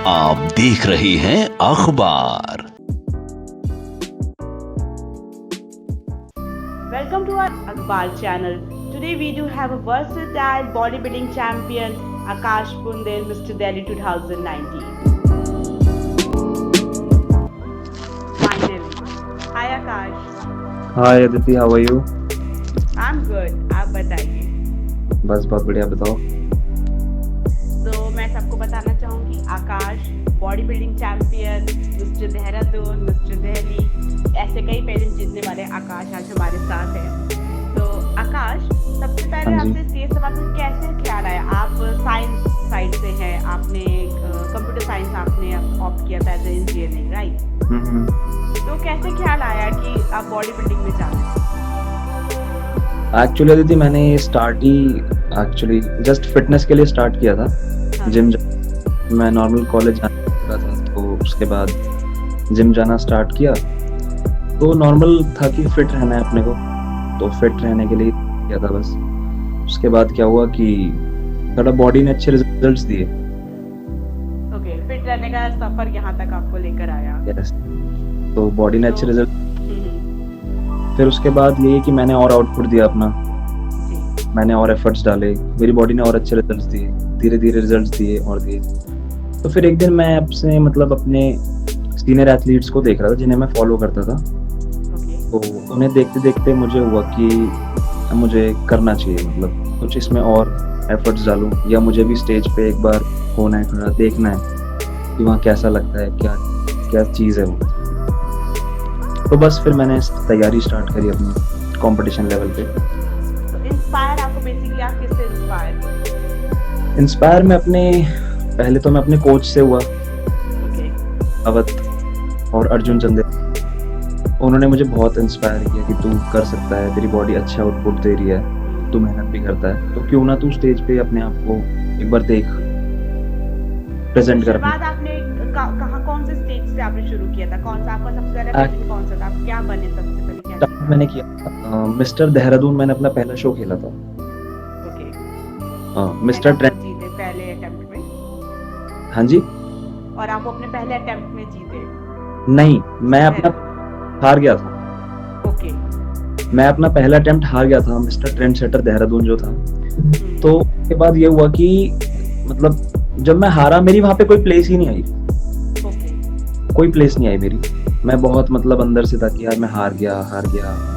आप देख रहे हैं अखबार। Welcome to our Akbar channel. Today we do have a versatile bodybuilding champion Akash Punde, Mr. Delhi 2019. Finally. Hi Akash. Hi Aditi, how are you? I'm good. आप बताइए। बस बहुत बढ़िया, बताओ। तो मैं सबको बताना चाहूँगी Akash body building champion, mister Dehradun, mister Delhi, ऐसे कई पेरेंट्स जीतने वाले आकाश आज हमारे साथ हैं। तो आकाश, सबसे पहले हाँ जी। आपसे ये सवाल कि कैसे ख्याल आया, आप साइंस साइड से हैं, आपने कंप्यूटर साइंस आपने ऑप्ट किया था एज इंजीनियरिंग, राइट? तो कैसे ख्याल आया कि आप बॉडी बिल्डिंग में जाना? एक्चुअली अदिति, मैंने जस्ट फिटनेस के लिए स्टार्ट किया था। हाँ। जिम मैं नॉर्मल कॉलेज जाने लगा था, तो उसके बाद जिम जाना स्टार्ट किया। तो नॉर्मल था कि फिट रहना है अपने को, तो फिट रहने के लिए किया था बस। उसके बाद क्या हुआ कि थोड़ा बॉडी ने अच्छे रिजल्ट्स दिए। ओके, फिट रहने का सफर यहाँ तक आपको लेकर आया। यस, तो बॉडी ने अच्छे रिजल्ट। हम्म, फिर उसके बाद ये कि मैंने और आउटपुट दिया अपना, जी। मैंने और एफर्ट्स डाले, मेरी बॉडी ने और अच्छे रिजल्ट्स दिए, धीरे धीरे रिजल्ट्स दिए और दिए। तो फिर एक दिन मैं अपने सीनियर एथलीट्स को देख रहा था जिन्हें मैं फॉलो करता था। ओके। तो उन्हें देखते देखते मुझे हुआ कि मुझे करना चाहिए, मतलब कुछ इसमें और एफर्ट्स डालूं, या मुझे भी स्टेज पे एक बार होना है, थोड़ा देखना है कि वहाँ कैसा लगता है, क्या क्या चीज़ है वो। तो बस फिर मैंने तैयारी स्टार्ट करी अपनी कंपटीशन लेवल पे। तो इंस्पायर आपको बेसिकली आप किससे इंस्पायर हुए? इंस्पायर मैं पहले तो मैं अपने कोच से हुआ, ओके। अवध और अर्जुन चंदेल। उन्होंने मुझे बहुत इंस्पायर किया कि तू कर सकता है, तेरी बॉडी अच्छा आउटपुट दे रही है, तू मेहनत भी करता है, तो क्यों ना तू स्टेज पे अपने आप को एक बार देख, प्रेजेंट कर। बाद आपने कहाँ कौन से स्टेज से आपने शुरू किया था? कौन सा आपका सबसे पहला प्रेजेंट कौन सा था? आप क्या बने सबसे पहले? क्या स्टार्ट मैंने किया मिस्टर देहरादून, मैंने अपना पहला शो खेला था। ओके। Mister trend. जीते पहले अटेम्प्ट में? हाँ जी। और आप अपने पहले अटेम्प्ट में जीते? नहीं, मैं अपना हार गया था। ओके। मैं अपना पहला अटेम्प्ट हार गया था, मिस्टर ट्रेंड सेटर देहरादून जो था। तो उसके बाद ये हुआ कि मतलब जब मैं हारा, मेरी वहां पे कोई प्लेस ही नहीं आई। ओके। कोई प्लेस नहीं आई मेरी। मैं बहुत मतलब अंदर से था कि यार मैं हार गया,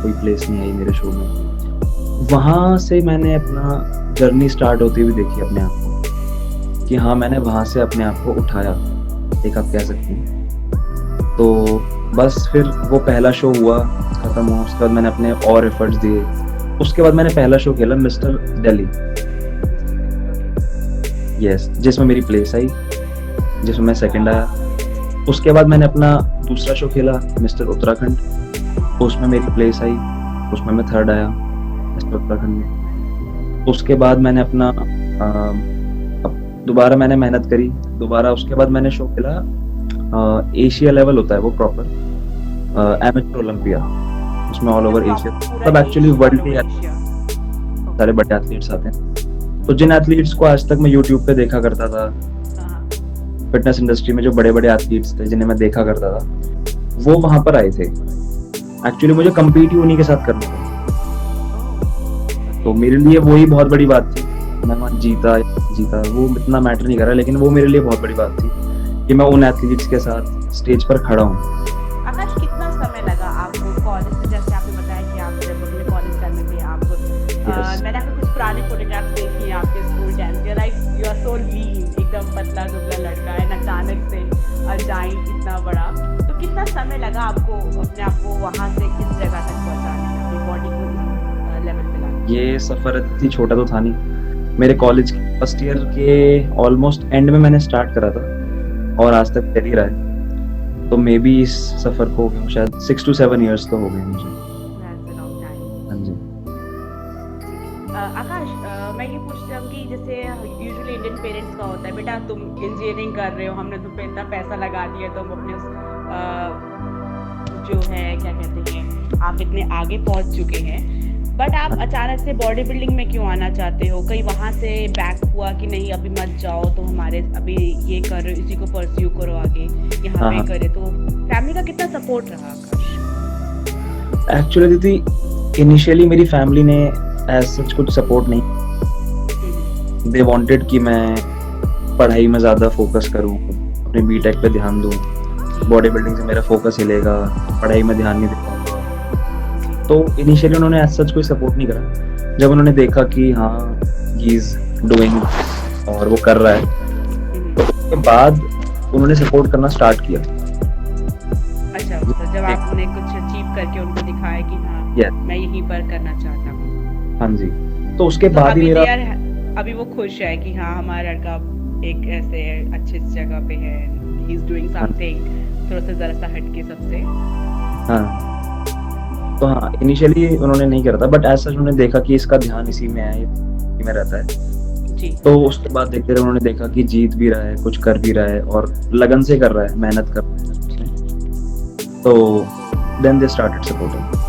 कोई प्लेस नहीं आई मेरे शो में। वहां से मैंने अपना जर्नी स्टार्ट होती हुई देखी अपने आप को, कि हाँ मैंने वहां से अपने आप को उठाया, एक आप कह सकते हैं। तो बस फिर वो पहला शो हुआ, खत्म हुआ। उसके बाद मैंने अपने और एफर्ट्स दिए। उसके बाद मैंने पहला शो खेला मिस्टर दिल्ली, यस, जिसमें मेरी प्लेस आई, जिसमें मैं सेकंड आया। उसके बाद मैंने अपना दूसरा शो खेला मिस्टर उत्तराखंड, उसमें मेरी प्लेस आई, उसमें मैं थर्ड आया मिस्टर उत्तराखंड में। उसके बाद मैंने अपना दोबारा मैंने मेहनत करी दोबारा। उसके बाद मैंने शो खेला एशिया लेवल होता है वो प्रॉपर, एमेच्योर ओलंपिया, उसमें ऑल ओवर एशिया, मतलब एक्चुअली वर्ल्ड के सारे बड़े एथलीट्स आते हैं। तो जिन एथलीट्स को आज तक मैं यूट्यूब पे देखा करता था, फिटनेस इंडस्ट्री में जो बड़े बड़े एथलीट्स थे जिन्हें मैं देखा करता था, वो वहां पर आए थे। एक्चुअली मुझे कम्पीट ही उन्हीं के साथ करना था, तो मेरे लिए वही बहुत बड़ी बात थी। मैं वहाँ जीता वो इतना मैटर नहीं कर रहा, लेकिन वो मेरे लिए बहुत बड़ी बात थी कि मैं उन एथलीट्स के साथ स्टेज पर खड़ा हूँ। आकाश, कितना समय लगा आपको कॉलेज से? जैसे आपने बताया कि आप जब अपने कॉलेज टाइम में थे, आप मैंने आपके कुछ पुराने फोटोग्राफ्स देखी हैं आपके स्कूल टाइम के, लाइक यू आर सो लीन, एकदम पतला दुबला लड़का है, अचानक से जाइंट इतना बड़ा। तो कितना समय लगा आपको अपने आप को वहाँ से किस जगह तक पहुँचाने में, अपनी बॉडी को लेवल पे लाने? ये सफर इतनी छोटा तो था नहीं। मेरे कॉलेज के फर्स्ट ईयर के ऑलमोस्ट एंड में मैंने स्टार्ट करा था और आज तक चल ही रहा है। तो मे बी इस सफर को शायद 6 to 7 years तो हो गए मुझे। हाँ जी। आकाश, मैं ये पूछ रहा हूँ कि जैसे यूजुअली इंडियन पेरेंट्स का होता है, बेटा तुम इंजीनियरिंग कर रहे हो, हमने तुम पे इतना पैसा लगा दिया, तुम अपने जो है क्या कहते हैं, आप इतने आगे पहुँच चुके हैं, बट आप अचानक से बॉडी बिल्डिंग में क्यों आना चाहते हो? कहीं वहाँ से बैक हुआ कि नहीं अभी मत जाओ, तो हमारे अभी ये कर रहे हो, इसी को परस्यू करो आगे, यहाँ हाँ, पे हाँ। करे? तो फैमिली का कितना सपोर्ट रहा आकाश? एक्चुअली दीदी इनिशियली मेरी फैमिली ने एज सच कुछ सपोर्ट नहीं, दे वांटेड कि मैं पढ़ाई में ज़्यादा फोकस करूँ, अपने बीटेक पे ध्यान दूँ, बॉडी बिल्डिंग से मेरा फोकस हिलेगा, पढ़ाई में ध्यान नहीं दे पाऊंगा। तो इनिशियली उन्होंने एज सच कोई सपोर्ट नहीं करा। जब उन्होंने देखा कि हाँ ही इज डूइंग और वो कर रहा है, तो उसके बाद उन्होंने सपोर्ट करना स्टार्ट किया। अच्छा, तो जब आपने कुछ अचीव करके उनको दिखाया कि हाँ Yes. मैं यहीं पर करना चाहता हूँ, हाँ जी, तो उसके तो बाद ही अभी मेरा अभी वो खुश है कि हाँ हमारा लड़का एक ऐसे अच्छे जगह पे है, ही इज डूइंग समथिंग थोड़ा सा जरा सा हटके सबसे। हाँ, तो हाँ इनिशियली उन्होंने नहीं करा था, बट एज सच उन्होंने देखा कि इसका ध्यान इसी में है, इसी में रहता है। जी। तो उसके बाद देखते रहे, उन्होंने देखा कि जीत भी रहा है, कुछ कर भी रहा है और लगन से कर रहा है, मेहनत कर रहा है उसने। तो देन दे स्टार्टेड सपोर्टिंग।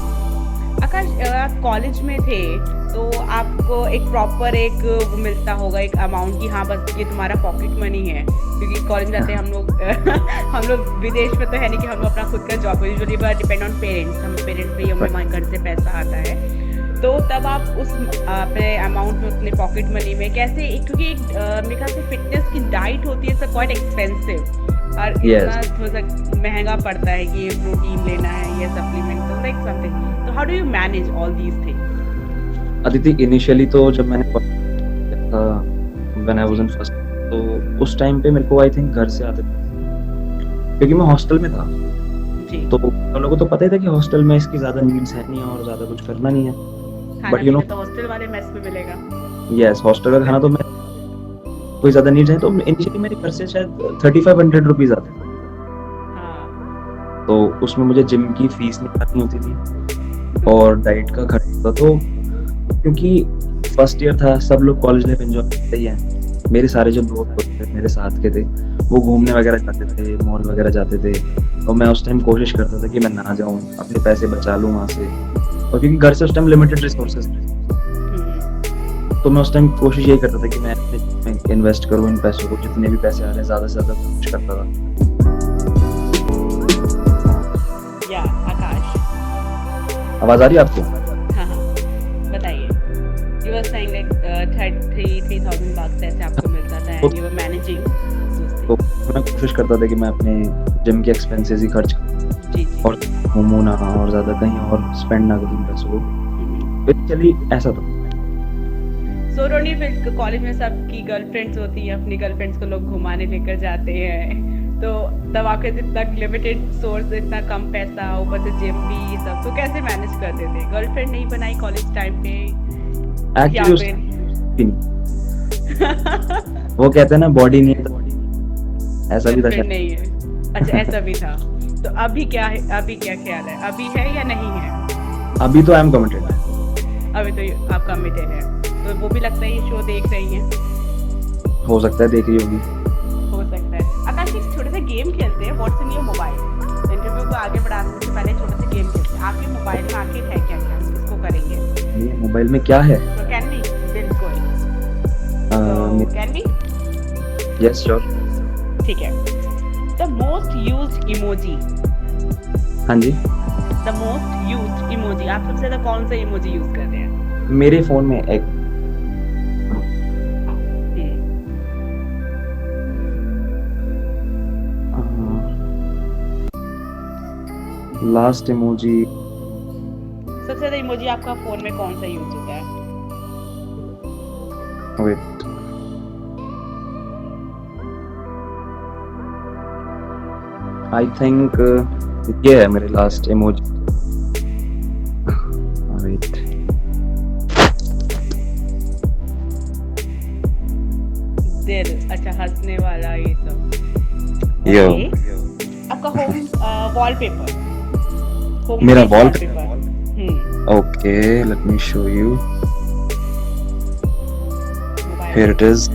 आकाश, आप कॉलेज में थे तो आपको एक प्रॉपर एक वो मिलता होगा एक अमाउंट कि हाँ बस ये तुम्हारा पॉकेट मनी है, क्योंकि कॉलेज जाते हैं हम लोग हम लोग विदेश में तो है नहीं कि हम लोग अपना खुद का job usually depend on parents, हम पेरेंट्स पे ही हमें घर से पैसा आता है। तो तब आप उस अपने अमाउंट में अपने पॉकेट मनी में कैसे, क्योंकि एक मेरे ख्याल से फिटनेस की डाइट होती है, क्वाइट एक्सपेंसिव और Yes. इतना थोड़ा सा महंगा पड़ता है कि ये प्रोटीन लेना है, ये सप्लीमेंट, तो लाइक समथिंग। तो how do you manage all these things? Aditi initially तो जब मैंने when I was in first, तो उस टाइम पे मेरे को आई थिंक घर से आते थे, क्योंकि मैं हॉस्टल में था। जी। तो उन लोगों को तो पता ही था कि हॉस्टल में इसकी ज्यादा नीड्स है नहीं और ज्यादा कुछ करना नहीं है। खाना But you know- पीना तो हॉस्टल वाले मेस में मिलेगा। यस, हॉस्टल का खाना तो मैं कोई ज्यादा नीड्स है, तो इनिशियली मेरे घर से शायद 3500 रुपीज आते थे। हाँ। तो उसमें मुझे जिम की फीस निकालनी होती थी और डाइट का खर्चा। तो क्योंकि फर्स्ट ईयर था, सब लोग कॉलेज लाइफ एंजॉय करते ही हैं, मेरे सारे जो दोस्त थे मेरे साथ के थे वो घूमने वगैरह जाते थे, मॉल वगैरह जाते थे, और मैं उस टाइम कोशिश करता था कि मैं ना जाऊं, अपने पैसे बचा लूं वहाँ से। और क्योंकि घर से उस टाइम लिमिटेड रिसोर्सेज थे, तो मैं उस टाइम कोशिश यही करता था कि मैं इन्वेस्ट करूं इन पैसों को, जितने भी पैसे आ रहे हैं ज़्यादा से ज़्यादा कुछ करता था। या आकाश, आवाज़ आ रही है आपको? हाँ हाँ बताइए। You were saying like 3,000 bucks ऐसे आपको मिलता था एंड यू वर मैनेजिंग। तो मैं कोशिश करता था कि मैं अपने जिम के एक्सपेंसेस ही खर्च जी जी। और घूमूं ना, और ज़्यादा कहीं और स्पेंड ना करूं पैसों को। बेसिकली ऐसा था। सो रोनी, फिर कॉलेज में सबकी गर्लफ्रेंड्स होती हैं, अपनी गर्लफ्रेंड्स को लोग घुमाने लेकर जाते हैं, तो तब आपके इतना लिमिटेड सोर्स, इतना कम पैसा, ऊपर से जिम भी, ये सब, तो कैसे मैनेज करते थे? गर्लफ्रेंड नहीं बनाई कॉलेज टाइम पे या एक्चुअली फिर वो कहते हैं ना बॉडी नहीं है तो बॉडी नहीं, ऐसा भी था गर्लफ्रेंड शायद। नहीं है? अच्छा, ऐसा भी था। तो अभी क्या है, अभी क्या ख्याल है, अभी है या नहीं है? अभी तो आई एम कमिटेड। अभी तो आप कमिटेड है, तो वो भी लगता है ये शो देख रही हैं। हो सकता है देख रही होगी। हो सकता है। आकाश, एक छोटा सा गेम खेलते हैं, what's in your mobile. Interview को आगे बढ़ाने से पहले छोटा सा गेम खेलते हैं। आपके मोबाइल में आखिर है क्या क्या, इसको करेंगे। ये मोबाइल में क्या है? तो कैन बी, बिल्कुल कैन बी, यस श्योर। ठीक है। द मोस्ट यूज्ड इमोजी, हाँ जी, द मोस्ट यूज्ड इमोजी, आप सबसे ज्यादा कौन सा इमोजी यूज कर रहे हैं? मेरे फोन में एक लास्ट इमोजी। सबसे ज्यादा इमोजी आपका फोन में कौन सा यूज होता है? वेट, आई थिंक ये है मेरे लास्ट इमोजी। वेट, दिल, अच्छा हंसने वाला ये सब। यो। Okay. आपका होम वॉलपेपर, मेरा page wallpaper? Hmm, okay let me show you. Mobile here it is.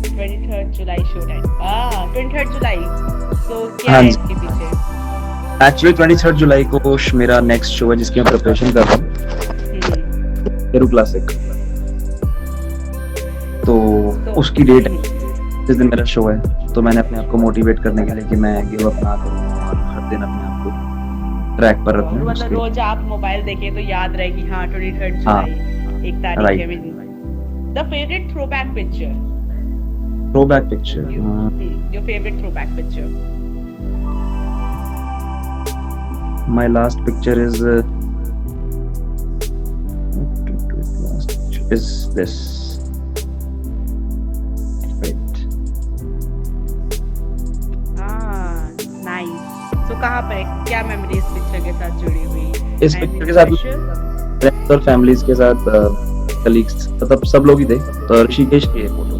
23rd July show time. 23rd जुलाई, तो क्या हाँ है जी। इसके पीछे? एक्चुअली 23 जुलाई को मेरा नेक्स्ट शो है जिसकी मैं प्रिपरेशन कर रहा हूँ। पेरू क्लासिक, तो उसकी डेट जिस दिन मेरा शो है, तो मैंने अपने आप को मोटिवेट करने के लिए कि मैं गिव अप ना करूं और हर दिन अपने आप को ट्रैक पर रखूं। मतलब रोज आप मोबाइल देखें तो याद रहे कि हाँ 23 जुलाई एक तारीख है मेरी। The favourite throwback picture, throwback picture, your favorite throwback picture? my last picture is this. Wait. Nice. So कहाँ पे क्या मेमोरी इस पिक्चर के साथ जुड़ी हुई? इस पिक्चर के साथ फ्रेंड्स और फैमिलीज के साथ, कलीग्स, मतलब सब लोग ही थे, तो ऋषिकेश की है photo.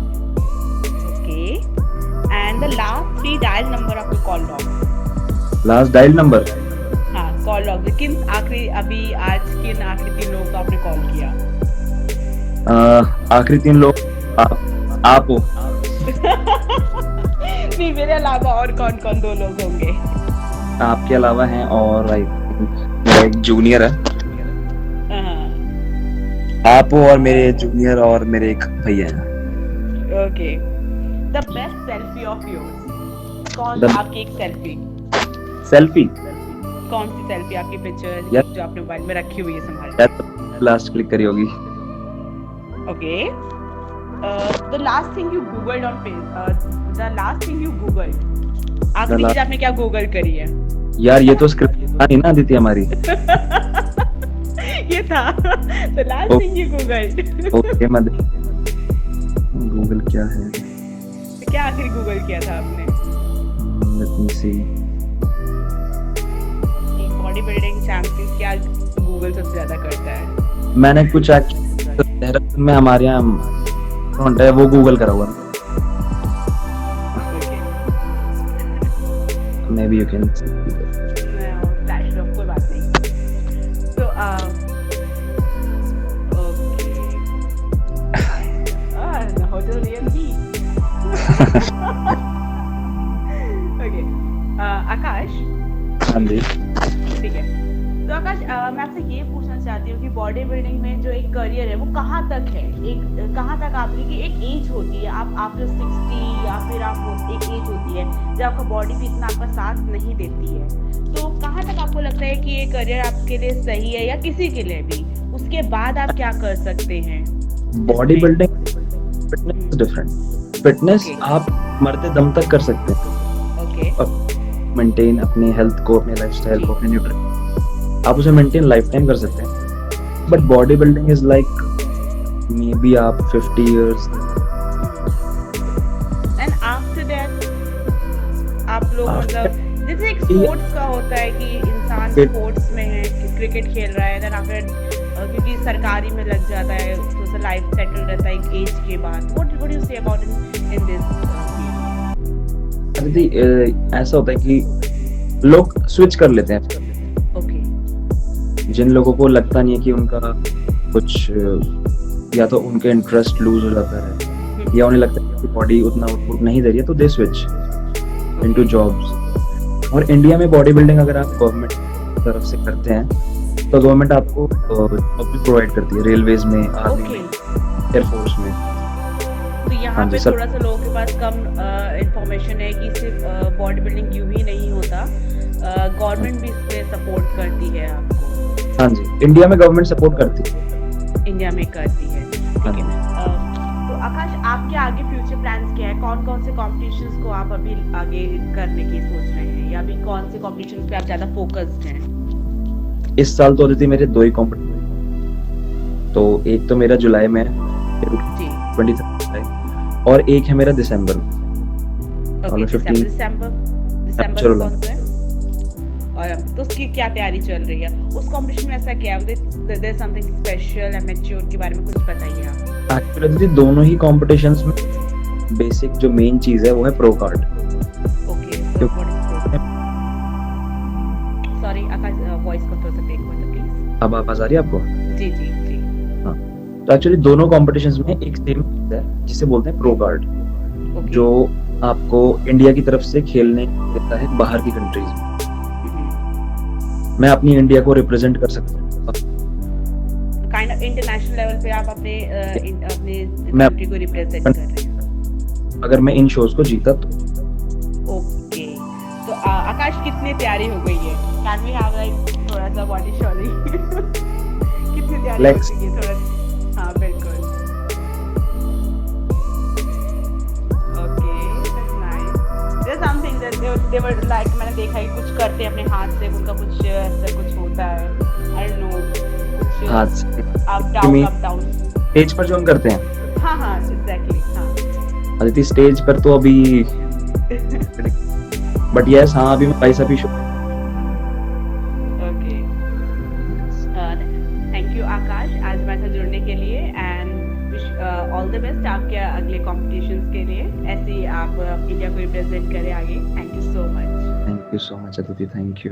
And the last 3 dial number of your call log. Last dial number, हाँ कॉल लॉग, किन आखिरी अभी आज किन आखिरी 3 लोगों को आपने कॉल किया? आखिरी 3 लोग आप हो। नहीं, मेरे अलावा और कौन कौन 2 लोग होंगे? आपके अलावा हैं और आई थिंक मेरा एक जूनियर है। आप हो और मेरे जूनियर और मेरे एक भैया हैं। Okay. The best selfie of yours, कौन आपकी एक सेल्फी? सेल्फी? कौन सी सेल्फी आपकी पिक्चर जो आपने मोबाइल में रखी हुई है संभाल? लास्ट क्लिक करी होगी। Okay. The last thing you googled on the last thing you googled, आखिरी चीज आपने क्या गूगल करी है? यार ये तो स्क्रिप्ट नहीं ना आदित्य हमारी। ये था the last thing you googled. Okay, मैं गूगल क्या है, क्या आखिरी गूगल किया था आपने? लेट मी सी। बॉडी बिल्डिंग चैंपियन क्या गूगल सबसे ज्यादा करता है? मैंने कुछ देहरादून में हमारे यहाँ फ्रंट है, वो गूगल करा हुआ। May be you can flash of, कोई बात नहीं। तो ओके, होटल रियली। ओके, आकाश। हाँ जी। ठीक है, तो आकाश मैं आपसे ये पूछना चाहती हूँ कि बॉडी बिल्डिंग में जो एक करियर है वो कहाँ तक है, एक कहाँ तक आपकी एक एज होती है, आप आफ्टर 60 या फिर आप एक एज होती है जब आपका बॉडी भी इतना आपका साथ नहीं देती है, तो कहाँ तक आपको लगता है कि ये करियर आपके लिए सही है या किसी के लिए भी, उसके बाद आप क्या कर सकते हैं? Body building fitness different. Fitness आप मरते दम तक कर सकते हैं। ओके। मेंटेन अपने हेल्थ को, अपने लाइफस्टाइल को, अपने न्यूट्रिशन, आप उसे मेंटेन लाइफ टाइम कर सकते हैं। But body building is like may be आप 50 इयर्स एंड आफ्टर दैट आप लोग मतलब जैसे एक स्पोर्ट्स का होता है कि इंसान स्पोर्ट्स में है, क्रिकेट खेल रहा है, देन आफ्टर क्योंकि सरकारी में लग जाता है तो उसका लाइफ सेटल रहता है एक एज के बाद। What you say about in this? Aditi, ऐसा होता है कि लोग स्विच कर लेते हैं। जिन लोगों को लगता नहीं है कि उनका कुछ, या तो उनके इंटरेस्ट लूज हो जाता है या उन्हें लगता है कि बॉडी उतना आउटपुट नहीं दे रही है, तो दे स्विच इनटू जॉब्स। और इंडिया में बॉडी बिल्डिंग अगर आप गवर्नमेंट तरफ से करते हैं तो गवर्नमेंट आपको जॉब भी प्रोवाइड करती है, रेलवेज में, आर्मी में, एयरफोर्स में। तो यहाँ पे थोड़ा सा लोगों के पास कम इंफॉर्मेशन है कि सिर्फ बॉडी बिल्डिंग यूं ही नहीं होता, गवर्नमेंट भी इसमें सपोर्ट करती है आपको। हाँ जी, इंडिया में गवर्नमेंट सपोर्ट करती है। इंडिया में करती है, ठीक है। तो आकाश, आपके आगे फ्यूचर प्लान्स क्या है? कौन कौन से कॉम्पिटिशन्स को आप अभी आगे करने की सोच रहे हैं, या अभी कौन से कॉम्पिटिशन्स पे आप ज्यादा फोकस्ड हैं? इस साल तो अदिति मेरे 2 ही कॉम्पिटिशन, तो एक तो मेरा जुलाई में है 23 जुलाई, और एक है मेरा दिसंबर में। दिसंबर कौन सा है? और तो उसकी क्या तैयारी चल रही है? उस कंपटीशन में ऐसा क्या है, there is something special amateur के बारे में कुछ बताइए आप। एक्चुअली दोनों ही कॉम्पिटिशन्स में बेसिक जो मेन चीज है वो है pro card. Okay, sorry Akash, voice को थोड़ा सा ब्रेक हुआ था प्लीज। अब आवाज आ रही है आपको? जी जी जी। हाँ, तो एक्चुअली दोनों कॉम्पिटिशन्स में एक सेम चीज है जिसे बोलते हैं प्रो कार्ड, जो आपको इंडिया की तरफ से खेलने देता है बाहर की कंट्रीज में। मैं अपनी इंडिया को रिप्रेजेंट कर सकता हूँ। Kind of in international level पे आप अपने अपने मैं- कंट्री को रिप्रेजेंट कर रहे हैं। अगर मैं इन शोज को जीता तो ओके, तो आकाश कितनी तैयारी हो गई है? कैन वी हैव लाइक थोड़ा सा बॉडी शॉलिंग? कितनी तैयारी हो Flex. गई है थोड़ा? हाँ बिल्कुल। Okay, that's nice. There something that they were like, मैंने देखा है कुछ करते हैं अपने हाथ से, उनका कुछ ऐसा कुछ होता है, आई डोंट नो, कुछ हाथ से अप तुम्हें- डाउन। स्टेज पर जो हम करते हैं, हाँ हाँ एग्जैक्टली, हाँ। अदिति स्टेज पर तो अभी बट यस हाँ अभी मैं बाइसेप ही show okay, thank you Akash आज हमारे साथ जुड़ने के लिए, and wish all the best आपके अगले कॉम्पिटिशन्स के लिए, ऐसे ही आप इंडिया को रिप्रेजेंट करें आगे। Thank you so much. Thank you so much Aditi, thank you.